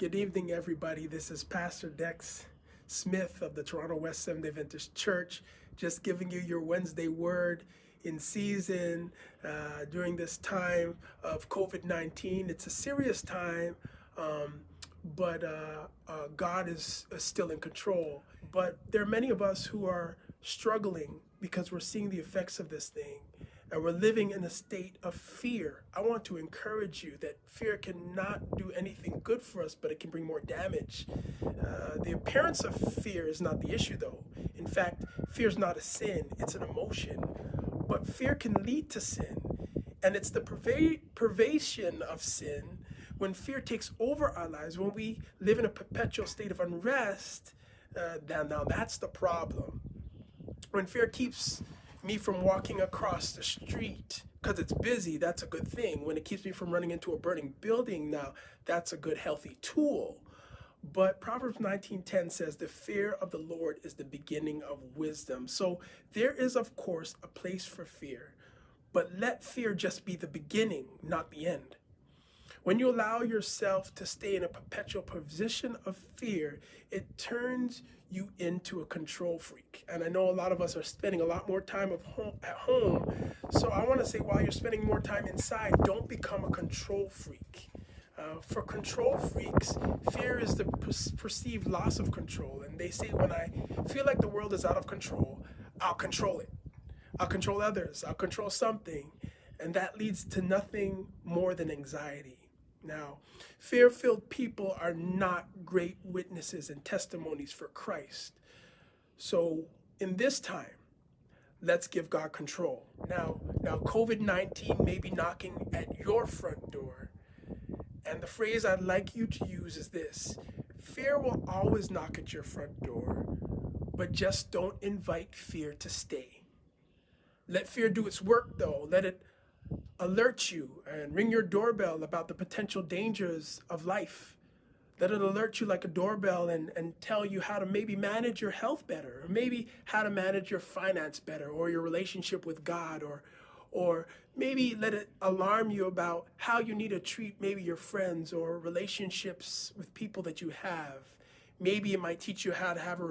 Good evening, everybody. This is Pastor Dex Smith of the Toronto West Seventh-day Adventist Church, just giving you your Wednesday word in season during this time of COVID-19. It's a serious time, but God is still in control. But there are many of us who are struggling because we're seeing the effects of this thing. And we're living in a state of fear. I want to encourage you that fear cannot do anything good for us, but it can bring more damage. The appearance of fear is not the issue, though. In fact, fear is not a sin, it's an emotion. But fear can lead to sin. And it's the pervasion of sin when fear takes over our lives, when we live in a perpetual state of unrest. Now that's the problem. When fear keeps me from walking across the street because it's busy, that's a good thing. When it keeps me from running into a burning building, now that's a good, healthy tool. But Proverbs 19:10 says, the fear of the Lord is the beginning of wisdom. So there is, of course, a place for fear, but let fear just be the beginning, not the end. When you allow yourself to stay in a perpetual position of fear, it turns you into a control freak. And I know a lot of us are spending a lot more time at home. So I want to say, while you're spending more time inside, don't become a control freak. For control freaks, fear is the perceived loss of control. And they say, when I feel like the world is out of control, I'll control it. I'll control others. I'll control something. And that leads to nothing more than anxiety. Now, fear-filled people are not great witnesses and testimonies for Christ. So in this time, let's give God control. Now COVID-19 may be knocking at your front door. And the phrase I'd like you to use is this: fear will always knock at your front door, but just don't invite fear to stay. Let fear do its work, though. Let it alert you and ring your doorbell about the potential dangers of life. Let it alert you like a doorbell and tell you how to maybe manage your health better, or maybe how to manage your finance better, or your relationship with God, or maybe let it alarm you about how you need to treat maybe your friends or relationships with people that you have. Maybe it might teach you how to have a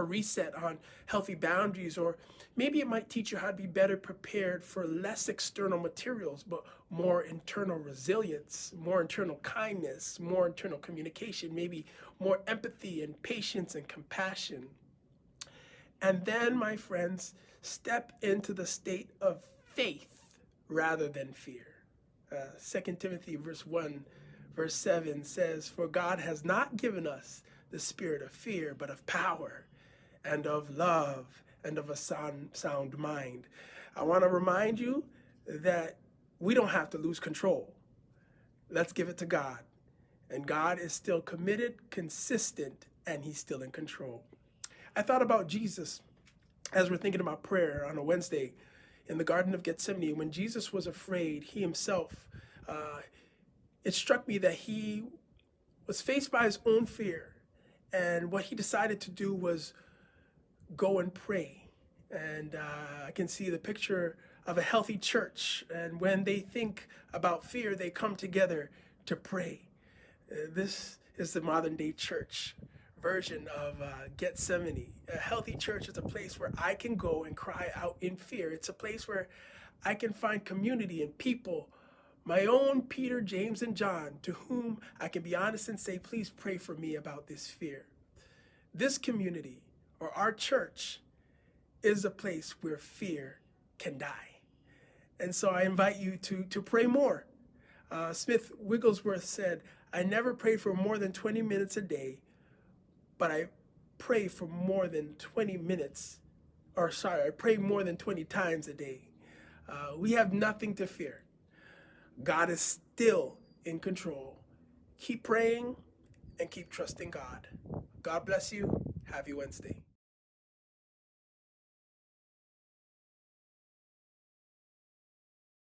reset on healthy boundaries, or maybe it might teach you how to be better prepared for less external materials, but more internal resilience, more internal kindness, more internal communication, maybe more empathy and patience and compassion. And then, my friends, step into the state of faith rather than fear. 2 Timothy verse 7 says, "For God has not given us the spirit of fear, but of power and of love and of a sound mind." I want to remind you that we don't have to lose control. Let's give it to God. And God is still committed, consistent, and he's still in control. I thought about Jesus as we're thinking about prayer on a Wednesday in the Garden of Gethsemane. When Jesus was afraid, he himself, it struck me that he was faced by his own fear. And what he decided to do was go and pray. And I can see the picture of a healthy church. And when they think about fear, they come together to pray. This is the modern day church version of Gethsemane. A healthy church is a place where I can go and cry out in fear. It's a place where I can find community and people, my own Peter, James, and John, to whom I can be honest and say, please pray for me about this fear. This community, or our church, is a place where fear can die. And so I invite you to pray more. Smith Wigglesworth said, "I never pray for more than 20 minutes a day, but I pray for more than 20 minutes, I pray more than 20 times a day." We have nothing to fear. God is still in control. Keep praying and keep trusting God. God bless you. Happy Wednesday.